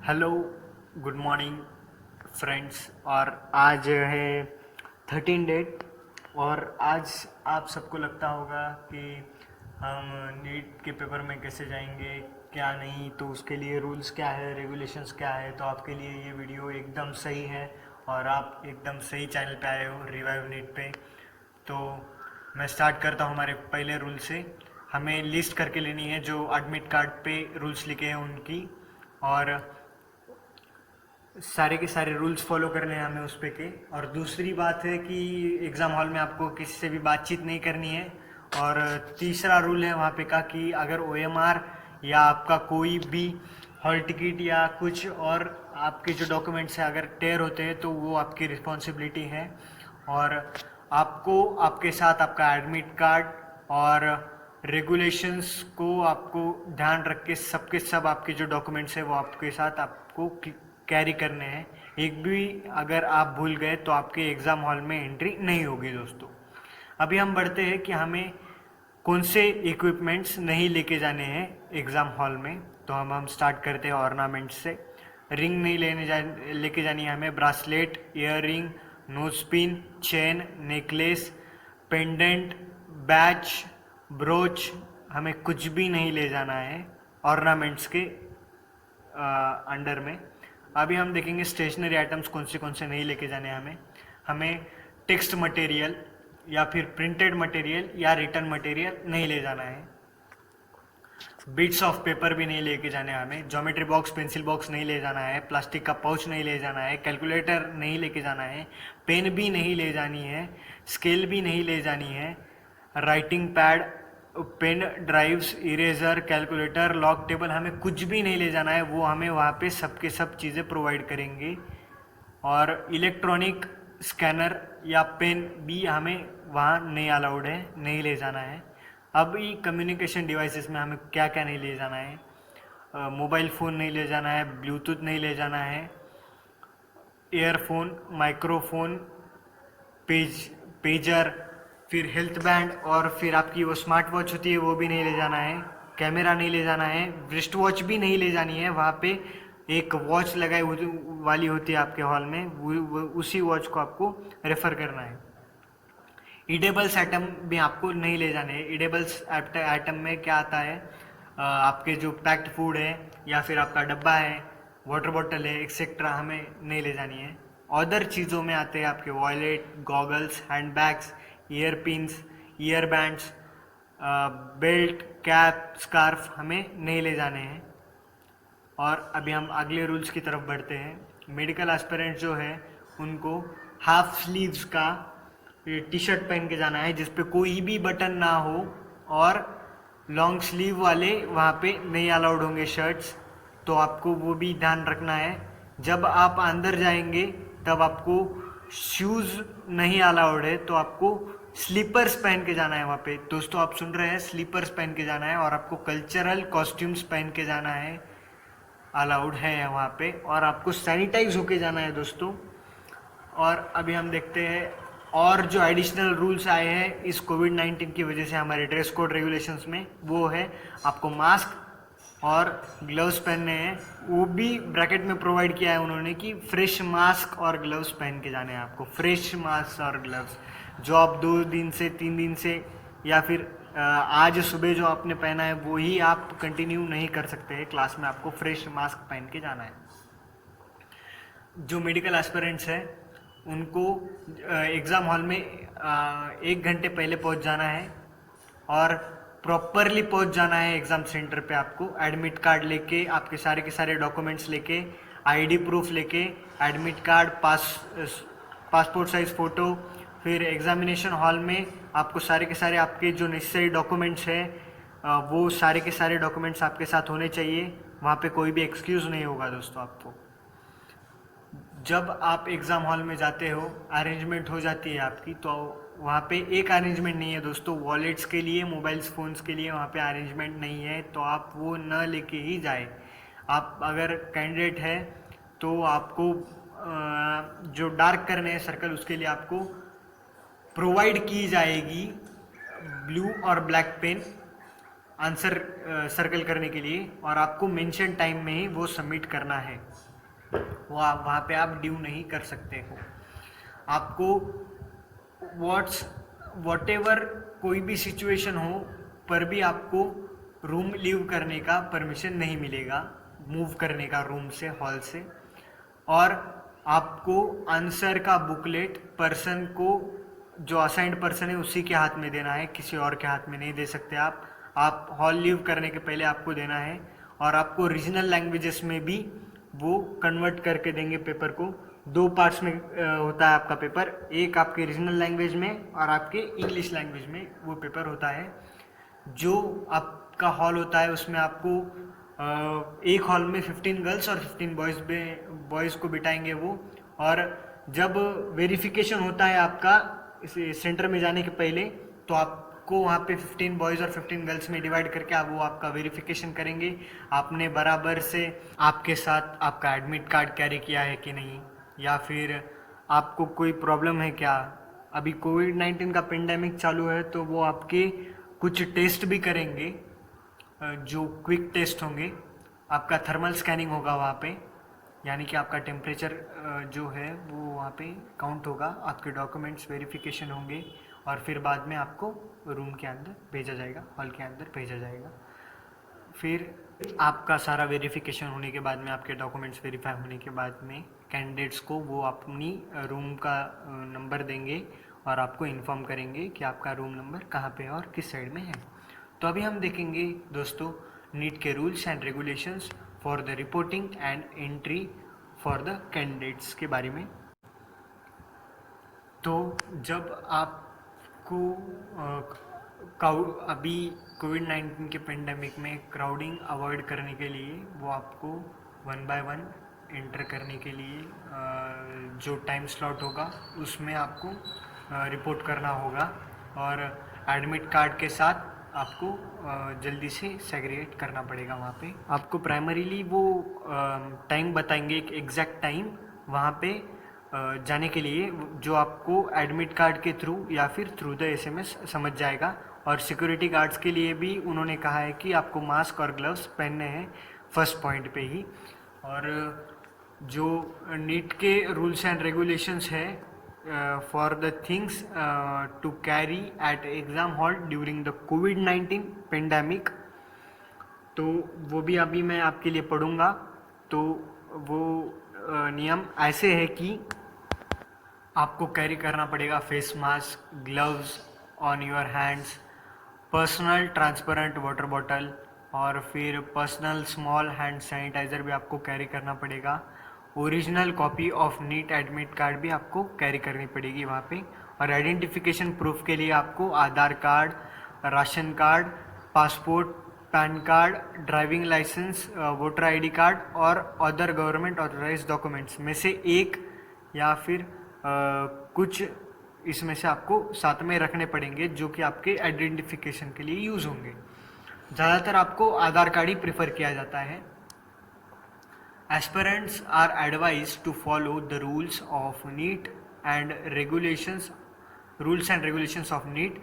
Hello, good morning friends. और आज है 13 डेट। और आज आप सबको लगता होगा कि हम नीट के पेपर में कैसे जाएंगे, क्या नहीं, तो उसके लिए रूल्स क्या है, रेगुलेशंस क्या है। तो आपके लिए ये वीडियो एकदम सही है और आप एकदम सही चैनल पे आए हो, रिवाइव नीट पे। तो मैं स्टार्ट करता हूँ हमारे पहले रूल से। हमें लिस्ट करके लेनी है जो एडमिट कार्ड पे रूल्स लिखे हैं उनकी, और सारे के सारे रूल्स फॉलो करने हैं हमें उस पे के। और दूसरी बात है कि एग्ज़ाम हॉल में आपको किसी से भी बातचीत नहीं करनी है। और तीसरा रूल है वहाँ पे का कि अगर ओएमआर या आपका कोई भी हॉल टिकट या कुछ और आपके जो डॉक्यूमेंट्स हैं अगर टेयर होते हैं तो वो आपकी रिस्पॉन्सिबिलिटी है। और आपको आपके साथ आपका एडमिट कार्ड और रेगुलेशंस को आपको ध्यान रख के सबके सब आपके जो डॉक्यूमेंट्स हैं वो आपके साथ आपको कैरी करने हैं। एक भी अगर आप भूल गए तो आपके एग्ज़ाम हॉल में एंट्री नहीं होगी दोस्तों। अभी हम बढ़ते हैं कि हमें कौन से इक्विपमेंट्स नहीं लेके जाने हैं एग्ज़ाम हॉल में। तो हम स्टार्ट करते हैं ऑर्नामेंट्स से। रिंग नहीं लेके जानी है हमें। Bracelet, ear ring, nose pin, chain, necklace, pendant, batch, broach, हमें कुछ भी नहीं ले जाना है ऑर्नामेंट्स के अंडर में। अभी हम देखेंगे स्टेशनरी आइटम्स कौन से नहीं लेके जाने हैं हमें। हमें टेक्स्ट मटेरियल या फिर प्रिंटेड मटेरियल या रिटर्न मटेरियल नहीं ले जाना है। बिट्स ऑफ पेपर भी नहीं लेके जाने हैं हमें। ज्योमेट्री बॉक्स, पेंसिल बॉक्स नहीं ले जाना है। प्लास्टिक का पाउच नहीं ले जाना है। कैलकुलेटर नहीं लेके जाना है। पेन भी नहीं ले जानी है। स्केल भी नहीं ले जानी है। Writing pad, pen drives, eraser, calculator, log table, हमें कुछ भी नहीं ले जाना है। वो हमें वहाँ पे सबके सब चीज़ें प्रोवाइड करेंगे। और इलेक्ट्रॉनिक स्कैनर या पेन भी हमें वहाँ नहीं अलाउड है, नहीं ले जाना है। अब ये कम्युनिकेशन डिवाइसेस में हमें क्या क्या नहीं ले जाना है। मोबाइल फ़ोन नहीं ले जाना है। ब्लूटूथ नहीं ले जाना है। ईयरफोन, माइक्रोफोन, पेजर, फिर हेल्थ बैंड, और फिर आपकी वो स्मार्ट वॉच होती है वो भी नहीं ले जाना है। कैमरा नहीं ले जाना है। रिस्ट वॉच भी नहीं ले जानी है। वहाँ पे एक वॉच लगाई वाली होती है आपके हॉल में, उसी वॉच को आपको रेफर करना है। ईडेबल्स आइटम भी आपको नहीं ले जाने हैं। ईडेबल्स आइटम में क्या आता है, आपके जो पैक्ड फूड है या फिर आपका डब्बा है, वाटर बॉटल है, एक्सेट्रा, हमें नहीं ले जानी है। अदर चीज़ों में आते हैं आपके wallet, goggles, hand bags, year pins, year bands, belt, cap, scarf, हमें नहीं ले जाने हैं। और अभी हम अगले रूल्स की तरफ बढ़ते हैं। मेडिकल एस्पिरेंट जो है उनको हाफ स्लीव्स का टी शर्ट पहन के जाना है जिस पे कोई भी बटन ना हो, और लॉन्ग स्लीव वाले वहाँ पे नहीं अलाउड होंगे शर्ट्स। तो आपको वो भी ध्यान रखना है। जब आप अंदर जाएंगे तब आपको शूज़ नहीं अलाउड है, तो आपको स्लीपर्स पहन के जाना है वहाँ पे। दोस्तों आप सुन रहे हैं, स्लीपर्स पहन के जाना है। और आपको कल्चरल कॉस्ट्यूम्स पहन के जाना है, अलाउड है वहाँ पे। और आपको सैनिटाइज होके जाना है दोस्तों। और अभी हम देखते हैं और जो एडिशनल रूल्स आए हैं इस कोविड-19 की वजह से हमारे ड्रेस कोड रेगुलेशंस में, वो है आपको मास्क और ग्लव्स पहनने हैं। वो भी ब्रैकेट में प्रोवाइड किया है उन्होंने कि फ्रेश मास्क और ग्लव्स पहन के जाने हैं आपको। फ्रेश मास्क और ग्लव्स जो आप 2 दिन से 3 दिन से या फिर आज सुबह जो आपने पहना है वो ही आप कंटिन्यू नहीं कर सकते हैं क्लास में। आपको फ्रेश मास्क पहन के जाना है। जो मेडिकल एस्पिरेंट्स हैं उनको एग्ज़ाम हॉल में 1 घंटे पहले पहुंच जाना है और प्रॉपरली पहुंच जाना है एग्ज़ाम सेंटर पे। आपको एडमिट कार्ड लेके, आपके सारे के सारे डॉक्यूमेंट्स लेके, आईडी प्रूफ लेके, admit card, passport size photo, फिर एग्ज़ामिनेशन हॉल में आपको सारे के सारे आपके जो नेसेसरी डॉक्यूमेंट्स हैं वो सारे के सारे डॉक्यूमेंट्स आपके साथ होने चाहिए। वहाँ पे कोई भी एक्सक्यूज़ नहीं होगा दोस्तों आपको। जब आप एग्ज़ाम हॉल में जाते हो, अरेंजमेंट हो जाती है आपकी, तो वहाँ पे एक अरेंजमेंट नहीं है दोस्तों। वॉलेट्स के लिए, मोबाइल्स फ़ोन्स के लिए वहाँ पे अरेंजमेंट नहीं है, तो आप वो न लेके ही जाए। आप अगर कैंडिडेट है तो आपको जो डार्क करने हैं सर्कल, उसके लिए आपको प्रोवाइड की जाएगी ब्लू और ब्लैक पेन। आंसर सर्कल करने के लिए, और आपको मेंशन टाइम में ही वो सबमिट करना है। वहाँ पे आप ड्यू नहीं कर सकते हो। आपको वॉट एवर कोई भी सिचुएशन हो पर भी आपको रूम लीव करने का परमिशन नहीं मिलेगा, मूव करने का रूम से, हॉल से। और आपको आंसर का बुकलेट पर्सन को, जो असाइंड पर्सन है उसी के हाथ में देना है, किसी और के हाथ में नहीं दे सकते आप हॉल लीव करने के पहले आपको देना है। और आपको रीजनल लैंग्वेजेस में भी वो कन्वर्ट करके देंगे पेपर को। 2 पार्ट्स में होता है आपका पेपर, एक आपके रीजनल लैंग्वेज में और आपके इंग्लिश लैंग्वेज में वो पेपर होता है। जो आपका हॉल होता है उसमें आपको एक हॉल में 15 गर्ल्स और 15 बॉयज़ को बिठाएंगे वो। और जब वेरिफिकेशन होता है आपका इस सेंटर में जाने के पहले, तो आपको वहाँ पे 15 बॉयज़ और 15 गर्ल्स में डिवाइड करके वो आपका वेरिफिकेशन करेंगे। आपने बराबर से आपके साथ आपका एडमिट कार्ड कैरी किया है कि नहीं, या फिर आपको कोई प्रॉब्लम है क्या। अभी कोविड-19 का पेंडेमिक चालू है तो वो आपके कुछ टेस्ट भी करेंगे, जो क्विक टेस्ट होंगे। आपका थर्मल स्कैनिंग होगा वहाँ पे, यानी कि आपका टेम्परेचर जो है वो वहाँ पे काउंट होगा, आपके डॉक्यूमेंट्स वेरिफिकेशन होंगे, और फिर बाद में आपको रूम के अंदर भेजा जाएगा, हॉल के अंदर भेजा जाएगा। फिर आपका सारा वेरिफिकेशन होने के बाद में, आपके डॉक्यूमेंट्स वेरीफाई होने के बाद में, कैंडिडेट्स को वो अपनी रूम का नंबर देंगे और आपको इन्फॉर्म करेंगे कि आपका रूम नंबर कहाँ पे है और किस साइड में है। तो अभी हम देखेंगे दोस्तों नीट के rules and regulations for the reporting and entry for the candidates के बारे में। तो जब आपको अभी कोविड-19 के पेंडेमिक में क्राउडिंग अवॉइड करने के लिए वो आपको 1 बाय 1 एंटर करने के लिए जो टाइम स्लॉट होगा उसमें आपको रिपोर्ट करना होगा, और एडमिट कार्ड के साथ आपको जल्दी से सेग्रीगेट करना पड़ेगा। वहाँ पे आपको प्राइमरीली वो टाइम बताएंगे, एक एग्जैक्ट टाइम वहाँ पे जाने के लिए, जो आपको एडमिट कार्ड के थ्रू या फिर थ्रू द SMS समझ जाएगा। और सिक्योरिटी गार्ड्स के लिए भी उन्होंने कहा है कि आपको मास्क और ग्लव्स पहनने हैं फर्स्ट पॉइंट पे ही। और जो नीट के रूल्स एंड रेगुलेशंस है for the things to carry at exam hall during the कोविड-19 पेंडेमिक, तो वो भी अभी मैं आपके लिए पढ़ूंगा। तो वो नियम ऐसे है कि आपको कैरी करना पड़ेगा face mask, gloves on your hands, personal transparent water bottle, और फिर पर्सनल स्मॉल हैंड सैनिटाइज़र भी आपको कैरी करना पड़ेगा। Original copy of NEET admit card भी आपको कैरी करनी पड़ेगी वहाँ पे। और आइडेंटिफिकेशन प्रूफ के लिए आपको Aadhaar card, ration card, passport, PAN card, driving licence, voter ID card और अदर गवर्नमेंट ऑथराइज्ड डॉक्यूमेंट्स में से एक या फिर कुछ इसमें से आपको साथ में रखने पड़ेंगे, जो कि आपके आइडेंटिफिकेशन के लिए यूज़ होंगे। ज़्यादातर आपको आधार कार्ड ही प्रेफर किया जाता है। Aspirants are advised to follow the rules of NEET and regulations of NEET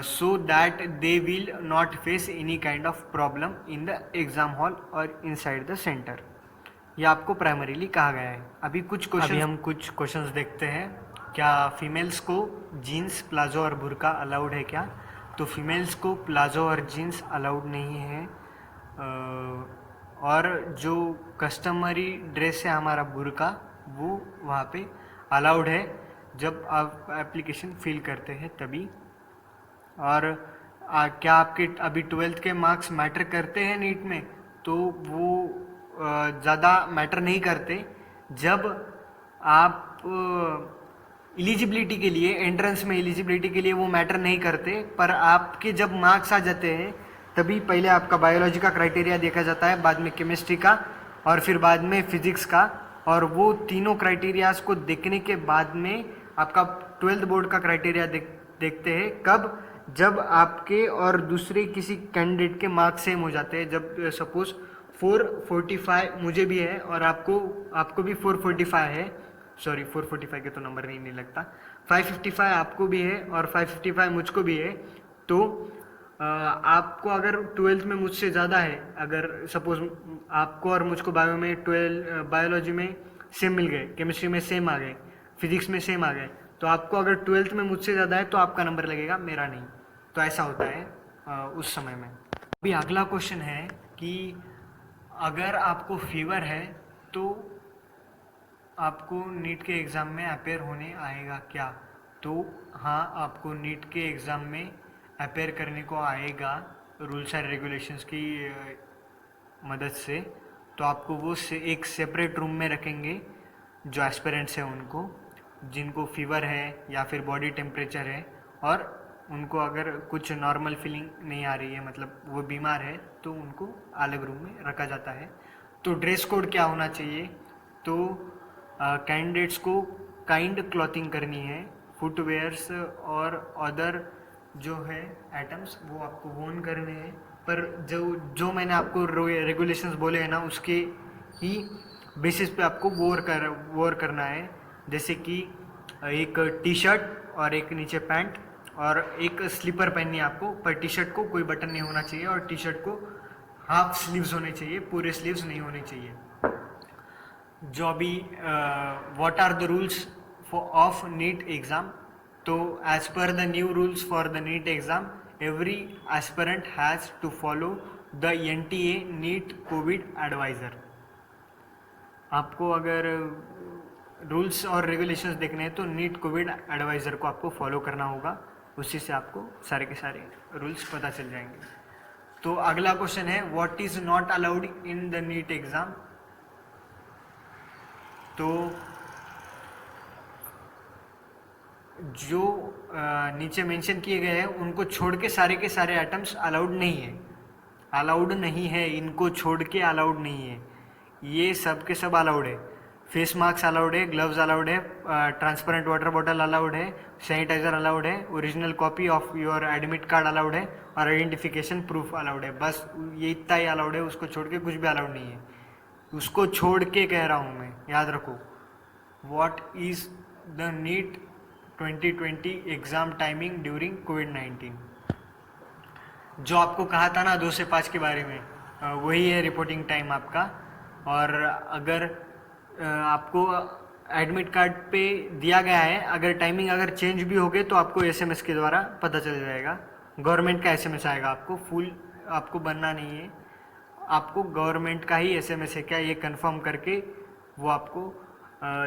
so that they will not face any kind of problem in the exam hall or inside the center। ये आपको primarily कहा गया है। अभी हम कुछ questions देखते हैं। क्या फीमेल्स को जीन्स, प्लाजो और बुर्का अलाउड है क्या? तो फीमेल्स को प्लाजो और जीन्स अलाउड नहीं है, और जो कस्टमरी ड्रेस है हमारा बुर्का, वो वहाँ पे अलाउड है जब आप एप्लीकेशन फिल करते हैं तभी। और क्या आपके अभी 12th के मार्क्स मैटर करते हैं नीट में? तो वो ज़्यादा मैटर नहीं करते। जब आप एलिजिबिलिटी के लिए, एंट्रेंस में एलिजिबिलिटी के लिए वो मैटर नहीं करते, पर आपके जब मार्क्स आ जाते हैं तभी पहले आपका बायोलॉजी का क्राइटेरिया देखा जाता है, बाद में केमिस्ट्री का, और फिर बाद में फिजिक्स का। और वो तीनों क्राइटेरियाज को देखने के बाद में आपका 12th बोर्ड का क्राइटेरिया देखते हैं। कब? जब आपके और दूसरे किसी कैंडिडेट के मार्क्स सेम हो जाते हैं। जब सपोज 445 मुझे भी है और आपको भी 445 है, सॉरी 445 के तो नंबर नहीं लगता, 555 आपको भी है और 555 मुझको भी है, तो आपको अगर 12th में मुझसे ज़्यादा है, अगर सपोज आपको और मुझको बायोलॉजी में सेम मिल गए, केमिस्ट्री में सेम आ गए, फिजिक्स में सेम आ गए, तो आपको अगर 12th में मुझसे ज़्यादा है तो आपका नंबर लगेगा, मेरा नहीं। तो ऐसा होता है उस समय में। अभी अगला क्वेश्चन है कि अगर आपको फीवर है तो आपको नीट के एग्ज़ाम में अपेयर होने आएगा क्या? तो हाँ, आपको नीट के एग्ज़ाम में अपेयर करने को आएगा रूल्स एंड रेगुलेशंस की मदद से। तो आपको वो एक सेपरेट रूम में रखेंगे जो एस्पिरेंट्स हैं उनको, जिनको फीवर है या फिर बॉडी टेम्परेचर है और उनको अगर कुछ नॉर्मल फीलिंग नहीं आ रही है, मतलब वो बीमार है, तो उनको अलग रूम में रखा जाता है। तो ड्रेस कोड क्या होना चाहिए? तो कैंडिडेट्स को काइंड क्लॉथिंग करनी है, फुटवेयर्स और अदर जो है आइटम्स वो आपको वोन करने हैं, पर जो मैंने आपको रेगुलेशंस बोले हैं ना, उसके ही बेसिस पे आपको वोर करना है। जैसे कि एक टी शर्ट और एक नीचे पैंट और एक स्लीपर पहननी है आपको, पर टी शर्ट को कोई बटन नहीं होना चाहिए और टी शर्ट को हाफ स्लीव्स होने चाहिए, पूरे स्लीव्स नहीं होने चाहिए। जो अभी what are the rules of NEET exam? तो as per the new rules for the NEET exam, every aspirant has to follow the NTA NEET COVID adviser. आपको अगर रूल्स और रेगुलेशंस देखने हैं तो नीट कोविड एडवाइज़र को आपको follow करना होगा, उसी से आपको सारे के सारे रूल्स पता चल जाएंगे। तो अगला क्वेश्चन है what is not allowed in the NEET exam? तो जो नीचे मेंशन किए गए हैं उनको छोड़ के सारे आइटम्स अलाउड नहीं है, इनको छोड़ के अलाउड नहीं है। ये सब के सब अलाउड है। फेस मास्क अलाउड है, ग्लव्स अलाउड है, ट्रांसपेरेंट वाटर बॉटल अलाउड है, सैनिटाइजर अलाउड है, original copy of your admit card allowed है और आइडेंटिफिकेशन प्रूफ अलाउड है। बस ये इतना ही अलाउड है, उसको छोड़ के कुछ भी अलाउड नहीं है। उसको छोड़ के कह रहा हूँ मैं, याद रखो। What is the NEET 2020 exam timing during कोविड-19? जो आपको कहा था ना 2 से 5 के बारे में, वही है रिपोर्टिंग टाइम आपका। और अगर आपको एडमिट कार्ड पे दिया गया है, अगर टाइमिंग अगर चेंज भी हो गए तो आपको SMS के द्वारा पता चल जाएगा। गवर्नमेंट का SMS आएगा आपको, फुल आपको बनना नहीं है, आपको गवर्नमेंट का ही SMS है क्या ये कंफर्म करके वो आपको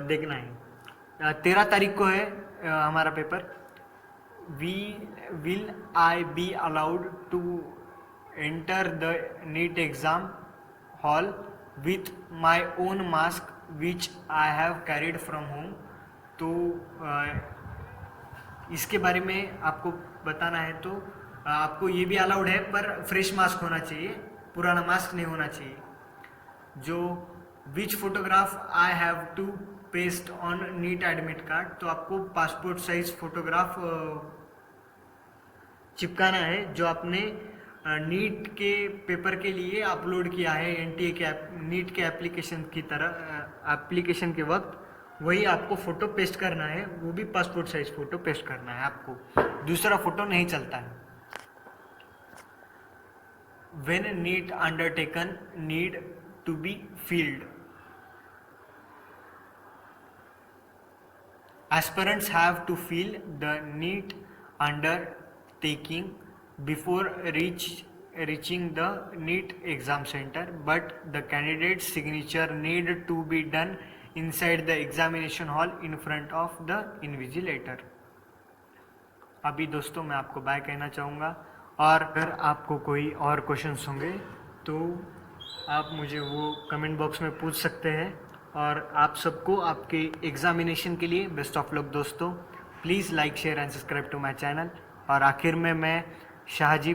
देखना है। 13 तारीख को है हमारा पेपर। Will I be allowed to enter the NEET exam hall with my own mask which I have carried from home? तो इसके बारे में आपको बताना है। तो आपको ये भी अलाउड है, पर फ्रेश मास्क होना चाहिए, पुराना मास्क नहीं होना चाहिए। जो which photograph I have to paste on NEET admit card? तो आपको पासपोर्ट साइज फोटोग्राफ चिपकाना है जो आपने नीट के पेपर के लिए अपलोड किया है NTA के नीट के एप्लीकेशन की तरह, एप्लीकेशन के वक्त वही आपको फ़ोटो पेस्ट करना है, वो भी पासपोर्ट साइज फ़ोटो पेस्ट करना है आपको, दूसरा फ़ोटो नहीं चलता है। When NEET undertaken need to be filled, aspirants have to fill the NEET undertaking before reaching the NEET exam center, but the candidate's signature need to be done inside the examination hall in front of the invigilator। अभी दोस्तों मैं आपको bye कहना चाहूँगा, और अगर आपको कोई और क्वेश्चंस होंगे तो आप मुझे वो कमेंट बॉक्स में पूछ सकते हैं। और आप सबको आपके एग्जामिनेशन के लिए बेस्ट ऑफ लक दोस्तों। Please like share and subscribe to my channel. और आखिर में मैं शाहजी